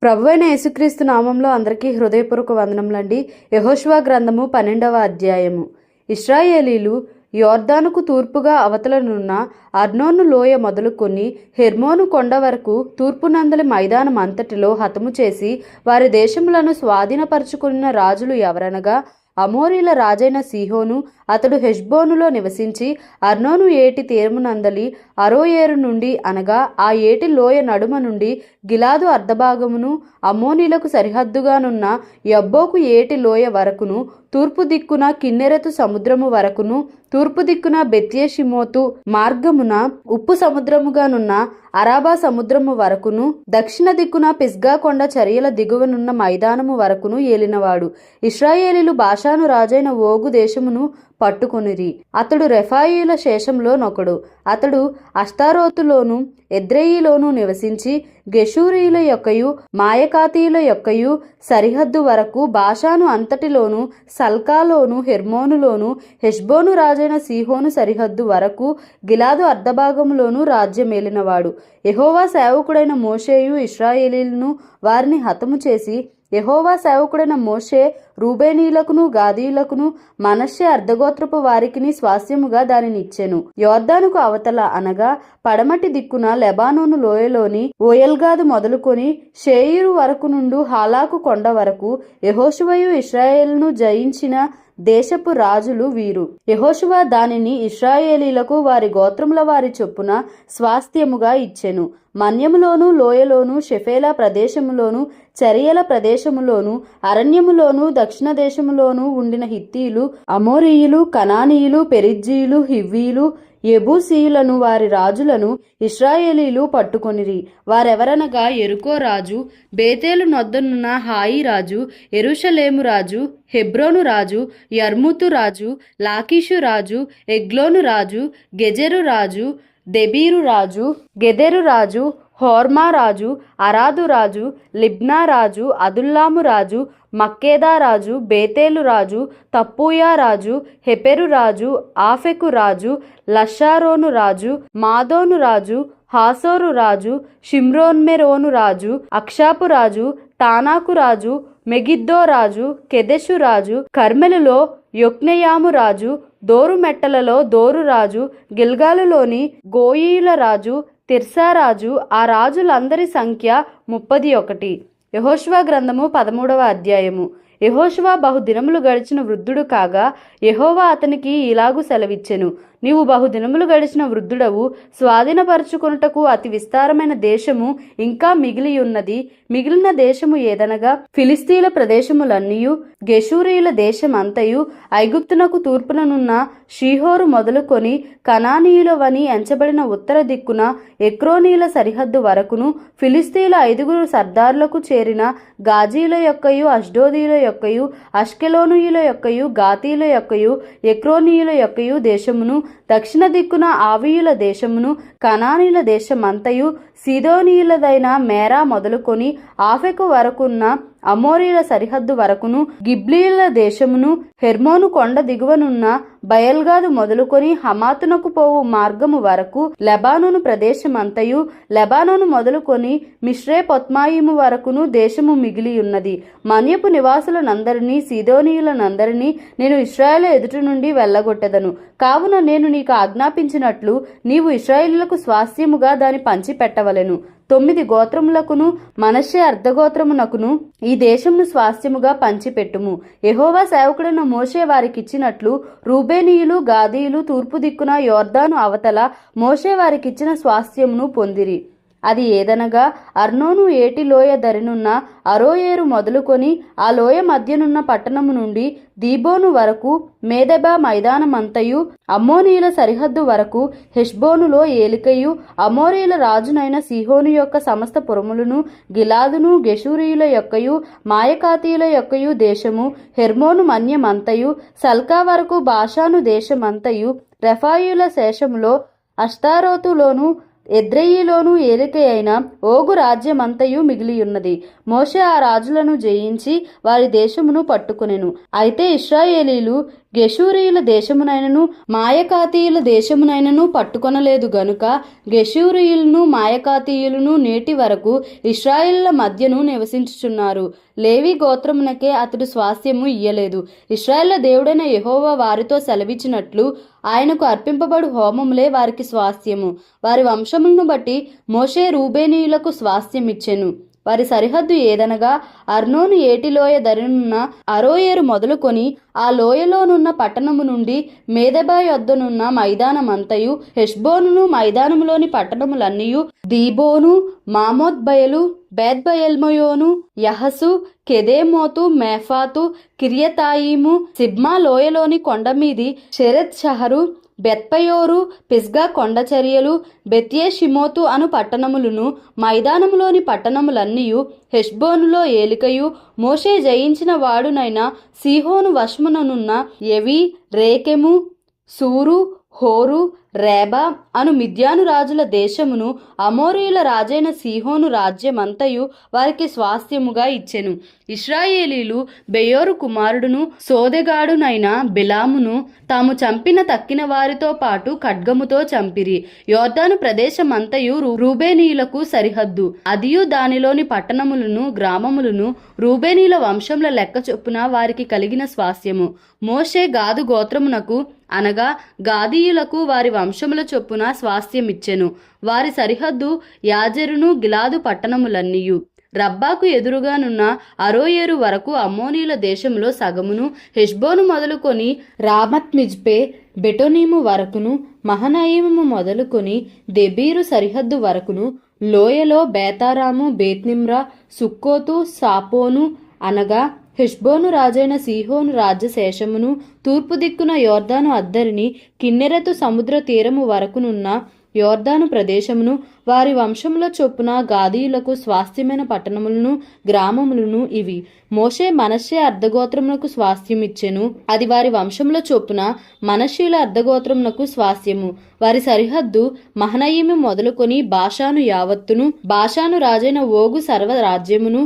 ప్రభువైన యేసుక్రీస్తు నామంలో అందరికీ హృదయపూర్వక వందనములండి. యెహోషువ గ్రంథము 12వ అధ్యాయము. ఇశ్రాయేలీలు యోర్దానుకు తూర్పుగా అవతలనున్న అర్నోను లోయ మొదలుకొని హెర్మోను కొండ వరకు తూర్పునందలి మైదానం అంతటిలో హతము చేసి వారి దేశములను స్వాధీనపరుచుకున్న రాజులు ఎవరనగా అమోరీల రాజైన సీహోను. అతడు హెష్బోనులో నివసించి అర్నోను ఏటి తీరమునందలి అరోయేరు నుండి అనగా ఆ ఏటి లోయ నడుమ నుండి గిలాదు అర్ధభాగమును అమ్మోనీలకు సరిహద్దుగానున్న యబ్బోకు ఏటి లోయ వరకును తూర్పు దిక్కున కిన్నెరెతు సముద్రము వరకును తూర్పు దిక్కున బెత్యేషిమోతు మార్గమున ఉప్పు సముద్రముగానున్న అరాబా సముద్రము వరకును దక్షిణ దిక్కున పిస్గా కొండ చరియల దిగువనున్న మైదానము వరకును ఏలినవాడు. ఇశ్రాయేలీలు బాషాను రాజైన ఓగు దేశమును పట్టుకొనిరి. అతడు రెఫాయిల శేషంలో నొకడు. అతడు అష్తారోతులోను ఎద్రెయిలోను నివసించి గెషూరీల యొక్కయు మాయకాతీయుల యొక్కయు సరిహద్దు వరకు బాషాను అంతటిలోను సల్కాలోను హెర్మోనులోను హెష్బోను రాజైన సీహోను సరిహద్దు వరకు గిలాదు అర్ధభాగంలోను రాజ్యమేలినవాడు. యెహోవా సేవకుడైన మోషేయు ఇశ్రాయేలీలను వారిని హతము చేసి యెహోవా సేవకుడైన మోషే రూబేనీలకును గాదీయులకును మనష్షే అర్ధగోత్రపు వారికిని స్వాస్యముగా దానిని ఇచ్చెను. యోర్దానుకు అవతల అనగా పడమటి దిక్కున లెబానోను లోయలోని ఓయల్గాదు మొదలుకొని షేయిరు వరకు నుండు హాలాకు కొండ వరకు యెహోషువయు ఇశ్రాయేలును జయించిన దేశపు రాజులు వీరు. యెహోషువ దానిని ఇశ్రాయేలీలకు వారి గోత్రముల వారి చొప్పున స్వాస్థ్యముగా ఇచ్చెను. మన్యములోను లోయలోను షెఫేలా ప్రదేశములోను చరియల ప్రదేశములోను అరణ్యములోను దక్షిణ దేశములోను ఉండిన హిత్తీలు అమోరీయులు కనానీయులు పెరిజ్జీయులు హివ్వీలు యెబూసీయులను వారి రాజులను ఇశ్రాయేలీలు పట్టుకొనిరి. వారెవరనగా యెరికో రాజు, బేతేలు నొద్దనున్న హాయి రాజు, యెరూషలేము రాజు, హెబ్రోను రాజు, యర్మూతు రాజు, లాకీషు రాజు, ఎగ్లోను రాజు, గెజెరు రాజు, దెబీరు రాజు, గెదెరు రాజు, హోర్మా రాజు, అరాదు రాజు, లిబ్నా రాజు, అదుల్లాము రాజు, మక్కేదా రాజు, బేతేలు రాజు, తప్పూయా రాజు, హెపెరు రాజు, ఆఫెకు రాజు, లషారోను రాజు, మాదోను రాజు, హాసోరు రాజు, షిమ్రోన్మెరోను రాజు, అక్షాపు రాజు, తానాకు రాజు, మెగిద్దో రాజు, కెదెషు రాజు, కర్మెలులో యొక్నెయాము రాజు, దోరు మెట్టలలో దోరు రాజు, గిల్గాలులోని గోయీల రాజు, తిర్సా రాజు. ఆ రాజులందరి సంఖ్య 31. యెహోషువ గ్రంథము 13వ అధ్యాయము. యెహోషువ బహుదినములు గడిచిన వృద్ధుడు కాగా యెహోవా అతనికి ఇలాగు సెలవిచ్చెను. నీవు బహుదినములు గడిచిన వృద్ధుడవు, స్వాధీనపరచుకొనుటకు అతి విస్తారమైన దేశము ఇంకా మిగిలి ఉన్నది. మిగిలిన దేశము ఏదనగా ఫిలిస్తీన్ల ప్రదేశములన్నీయు, గెషూరీల దేశమంతయు, ఐగుప్తునకు తూర్పుననున్న షీహోరు మొదలుకొని కనానీయులవని ఎంచబడిన ఉత్తర దిక్కున ఎక్రోనీల సరిహద్దు వరకును, ఫిలిస్తీన్ల 5 సర్దారులకు చేరిన గాజీల యొక్కయు అష్డోదీల యొక్కయు అష్కెలోనీయుల యొక్కయు గాతీల యొక్కయు ఎక్రోనీయుల యొక్కయు దేశమును, దక్షిణ దిక్కున ఆవీయుల దేశమును, కనానీల దేశమంతయు, సీదోనీయులదైన మేరా మొదలుకొని ఆఫెకు వరకున్న అమోరీల సరిహద్దు వరకును, గిబ్లీల దేశమును, హెర్మోను కొండ దిగువనున్న బయల్గాదు మొదలుకొని హమాతునకు పోవు మార్గము వరకు లెబానోను ప్రదేశమంతయు, లెబానోను మొదలుకొని మిశ్రే పొత్మాయిము వరకును దేశము మిగిలి ఉన్నది. మన్యపు నివాసులనందరినీ సీదోనీయులనందరినీ నేను ఇశ్రాయేలు ఎదుటి నుండి వెళ్ళగొట్టెదను. కావున నేను నీకు ఆజ్ఞాపించినట్లు నీవు ఇశ్రాయేలులకు స్వాస్థ్యముగా దాని పంచి పెట్టవలెను. 9 గోత్రములకును మనష్షే అర్ధగోత్రమునకును ఈ దేశమును స్వాస్థ్యముగా పంచిపెట్టుము. యెహోవా సేవకుడైన మోషే వారికిచ్చినట్లు రూబేనీయులు గాదీయులు తూర్పు దిక్కున యోర్దాను అవతల మోషే వారికిచ్చిన స్వాస్థ్యమును పొందిరి. అది ఏదనగా అర్నోను ఏటి లోయ దరినున్న అరోయేరు మొదలుకొని ఆ లోయ మధ్యనున్న పట్టణము నుండి దీబోను వరకు మేదెబా మైదానమంతయు, అమ్మోనీయుల సరిహద్దు వరకు హెష్బోనులో ఏలికయు అమోరీల రాజునైన సీహోను యొక్క సమస్త పురములను, గిలాదును గెషూరీయుల యొక్కయు మాయకాతీయుల యొక్కయు దేశము, హెర్మోను మన్యమంతయు, సల్కా వరకు బాషాను దేశమంతయు, రెఫాయిల శేషములో అష్తారోతులోను ఎద్రెయిలోను ఏలిక అయిన ఓగు రాజ్యమంతయు మిగిలియున్నది. మోషే ఆ రాజులను జయించి వారి దేశమును పట్టుకొనెను. అయితే ఇశ్రాయేలీలు గెషూరీయుల దేశమునైనను మాయకాతీయుల దేశమునైనను పట్టుకొనలేదు గనుక గెషూరీయులను మాయకాతీయులను నేటి వరకు ఇశ్రాయేళ్ల మధ్యను నివసించుచున్నారు. లేవి గోత్రమునకే అతడు స్వాస్థ్యము ఇయ్యలేదు. ఇశ్రాయేళ్ల దేవుడైన యెహోవా వారితో సెలవిచ్చినట్లు ఆయనకు అర్పింపబడు హోమములే వారికి స్వాస్థ్యము. వారి వంశములను బట్టి మోషే రూబేనీయులకు స్వాస్థ్యమిచ్చెను. వారి సరిహద్దు ఏదనగా అర్నోను ఏటిలోయ దరినున్న అరోయేరు మొదలుకొని ఆ లోయలోనున్న పట్టణము నుండి మేదెబా యొద్దనున్న మైదానమంతయు, హెష్బోనును మైదానములోని పట్టణములన్నీయు, దీబోను, మామోత్బయలు, బేత్బయల్మయోను, యహసు, కెదేమోతు, మేఫాతు, కిర్యతాయిము, సిబ్మా లోయలోని కొండమీది షెరెత్ షహరు, బెత్పయోరు, పిస్గా కొండచర్యలు, బెత్యేషిమోతు అను పట్టణములను, మైదానములోని పట్టణములన్నీయు, హెష్బోనులో ఏలికయు, మోషే జయించిన వాడునైన సీహోను వశముననున్న ఎవి, రేకెము, సూరు, హోరు, రేబా అను మిద్యాను రాజుల దేశమును అమోరీయుల రాజైన సీహోను రాజ్యమంతయు వారికి స్వాస్థ్యముగా ఇచ్చెను. ఇశ్రాయేలీలు బెయోరు కుమారుడును సోదెగాడునైన బిలామును తాము చంపిన తక్కిన వారితో పాటు ఖడ్గముతో చంపిరి. యోర్దాను ప్రదేశమంతయు రూబేనీయులకు సరిహద్దు. అదియు దానిలోని పట్టణములను గ్రామములను రూబేనీయుల వంశముల లెక్క చొప్పున వారికి కలిగిన స్వాస్థ్యము. మోషే గాదు గోత్రమునకు అనగా గాదీయులకు వారి వంశముల చొప్పున స్వాస్థ్యమిచ్చెను. వారి సరిహద్దు యాజెరును గిలాదు పట్టణములన్నీయు. రబ్బాకు ఎదురుగానున్న అరోయేరు వరకు అమ్మోనీయుల దేశంలో సగమును, హెష్బోను మొదలుకొని రామత్ మిజ్పే బెటోనీము వరకును, మహనయీము మొదలుకొని దెబీరు సరిహద్దు వరకును, లోయలో బేతారాము, బేత్నిమ్రా, సుక్కోతు, సాపోను అనగా హెష్బోను రాజైన సీహోను రాజ్యశేషమును, తూర్పు దిక్కున యోర్దాను అద్దరిని, కిన్నెరెతు సముద్ర తీరము వరకునున్న యోర్దాను ప్రదేశమును, వారి వంశముల చొప్పున గాదీయులకు స్వాస్థ్యమైన పట్టణములను గ్రామములను ఇవి. మోషే మనష్షే అర్ధగోత్రములకు స్వాస్థ్యమిచ్చెను. అది వారి వంశముల చొప్పున మనష్షీల అర్ధగోత్రమునకు స్వాస్థ్యము. వారి సరిహద్దు మహనయీము మొదలుకొని బాషాను యావత్తును, బాషాను రాజైన ఓగు సర్వ రాజ్యమును,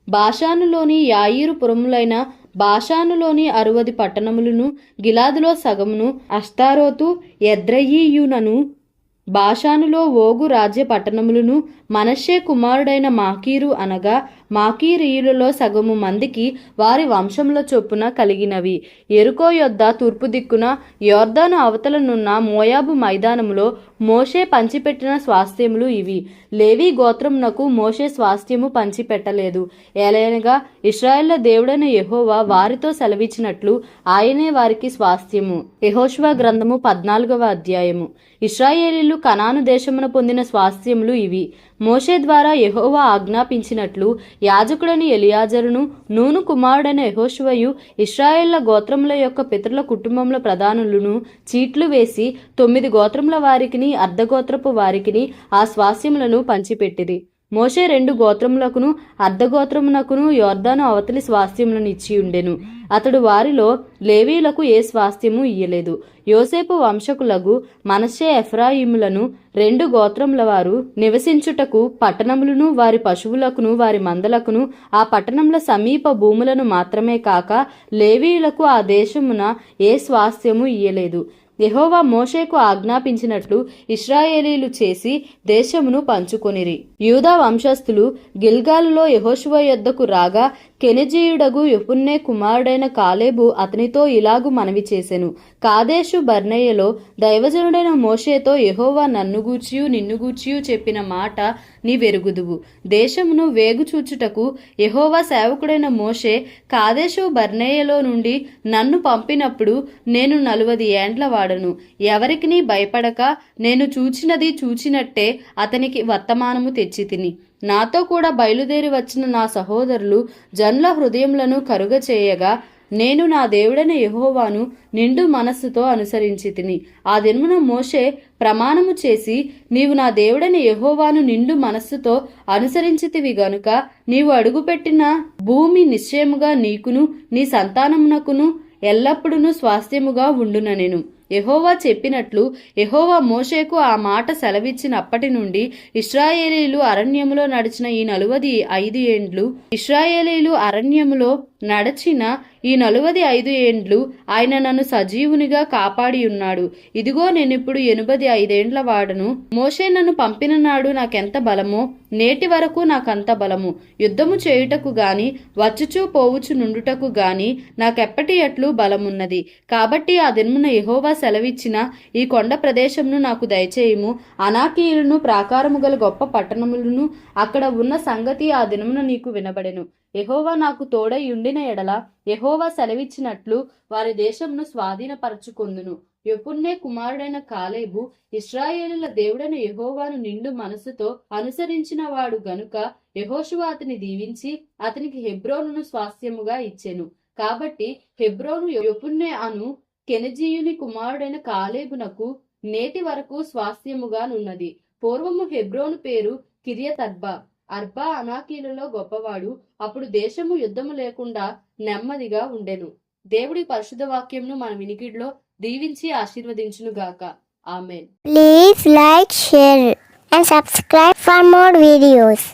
బాషానులోని యాయీరు పురములైన బాషానులోని 60 పట్టణములను, గిలాదులో సగమును, అష్తారోతు, ఎద్రయీయునను, బాషానులో ఓగు రాజ్య పట్టణములను, మనష్షే కుమారుడైన మాకీరు అనగా మాకీరీయులలో సగము మందికి వారి వంశముల చొప్పున కలిగినవి. ఎరుకో యొద్ద తూర్పు దిక్కున యోర్దాను అవతలనున్న మోయాబు మైదానములో మోషే పంచిపెట్టిన స్వాస్థ్యములు ఇవి. లేవి గోత్రమునకు మోషే స్వాస్థ్యము పంచిపెట్టలేదు. ఏలయనగా ఇశ్రాయేళ్ల దేవుడైన యెహోవా వారితో సెలవిచ్చినట్లు ఆయనే వారికి స్వాస్థ్యము. యెహోషువ గ్రంథము 14వ అధ్యాయము. ఇశ్రాయేలీలు కనాను దేశమున పొందిన స్వాస్థ్యములు ఇవి. మోషే ద్వారా యెహోవా ఆజ్ఞాపించినట్లు యాజకుడని ఎలియాజరును, నూను కుమారుడైన యెహోషువయు ఇశ్రాయేళ్ల గోత్రముల యొక్క పితరుల కుటుంబముల ప్రధానులను చీట్లు వేసి 9 గోత్రముల వారికిని అర్ధగోత్రపు వారికిని ఆ స్వాస్థ్యములను పంచిపెట్టిరి. మోషే 2 గోత్రములకును అర్ధగోత్రమునకును యోర్దాను అవతలి స్వాస్థ్యములను ఇచ్చి ఉండెను. అతడు వారిలో లేవీలకు ఏ స్వాస్థ్యము ఇయ్యలేదు. యోసేపు వంశకులకు మనష్షే ఎఫ్రాయిములను 2 గోత్రముల వారు నివసించుటకు పట్టణములను వారి పశువులకును వారి మందలకును ఆ పట్టణముల సమీప భూములను మాత్రమే కాక లేవీయులకు ఆ దేశమున ఏ స్వాస్థ్యము ఇయ్యలేదు. యెహోవా మోషేకు ఆజ్ఞాపించినట్లు ఇశ్రాయేలీలు చేసి దేశమును పంచుకొనిరి. యూదా వంశస్థులు గిల్గాలులో యెహోషువ యొద్దకు రాగా కెనెజీయుడగు యెఫున్నె కుమారుడైన కాలేబు అతనితో ఇలాగు మనవి చేసెను. కాదేషు బర్నేయలో దైవజనుడైన మోషేతో యెహోవా నన్ను గూర్చియు నిన్ను గూర్చియు చెప్పిన మాట నీవెరుగుదువు. దేశమును వేగుచూచుటకు యెహోవా సేవకుడైన మోషే కాదేషు బర్నేయలో నుండి నన్ను పంపినప్పుడు నేను 40 ఏండ్ల వాడను. ఎవరికిని భయపడక నేను చూచినది చూచినట్టే అతనికి వర్తమానము తెచ్చితిని. నాతో కూడా బయలుదేరి వచ్చిన నా సహోదరులు జనుల హృదయములను కరుగ చేయగా నేను నా దేవుడైన యెహోవాను నిండు మనస్సుతో అనుసరించితిని. ఆ దినమున మోషే ప్రమాణము చేసి, నీవు నా దేవుడైన యెహోవాను నిండు మనస్సుతో అనుసరించితివి గనుక నీవు అడుగుపెట్టిన భూమి నిశ్చయముగా నీకును నీ సంతానమునకును ఎల్లప్పుడూ స్వాస్థ్యముగా ఉండుననెను. యెహోవా చెప్పినట్లు యెహోవా మోషేకు ఆ మాట సెలవిచ్చినప్పటి నుండి ఇశ్రాయేలీలు అరణ్యములో నడిచిన ఈ 45 ఏండ్లు ఇశ్రాయేలీలు అరణ్యములో నడచిన ఈ 45 ఏండ్లు ఆయన నన్ను సజీవునిగా కాపాడి ఉన్నాడు. ఇదిగో నేనిప్పుడు 85 ఏండ్ల వాడను. మోషే నన్ను పంపిన నాడు నాకెంత బలమో నేటి వరకు నాకంత బలము. యుద్ధము చేయుటకు గాని వచ్చుచూ పోవుచు నుండుటకు గాని నాకెప్పటి ఎట్లు బలమున్నది. కాబట్టి ఆ దినమున యెహోవా సెలవిచ్చిన ఈ కొండ ప్రదేశమును నాకు దయచేయుము. అనాకీయులను ప్రాకారము గల గొప్ప పట్టణములను అక్కడ ఉన్న సంగతి ఆ దినమున నీకు వినబడెను. యెహోవా నాకు తోడై ఉండిన ఎడల యెహోవా సెలవిచ్చినట్లు వారి దేశమును స్వాధీనపరచుకొందును. యెఫున్నె కుమారుడైన కాలేబు ఇశ్రాయేలుల దేవుడైన యెహోవాను నిండు మనసుతో అనుసరించిన వాడు గనుక యెహోషువ అతని దీవించి అతనికి హెబ్రోనును స్వాస్థ్యముగా ఇచ్చెను. కాబట్టి హెబ్రోను యెఫున్నె అను కెనజీయుని కుమారుడైన కాలేబునకు నేటి వరకు స్వాస్థ్యముగానున్నది. పూర్వము హెబ్రోను పేరు కిర్యతర్బా. అర్బా అనాకీలలో గొప్పవాడు. అప్పుడు దేశము యుద్ధము లేకుండా నెమ్మదిగా ఉండెను. దేవుడి పరిశుద్ధ వాక్యంను మన వినికిడిలో దీవించి ఆశీర్వదించును గాక. ఆమేన్. Please like, share and subscribe for more videos.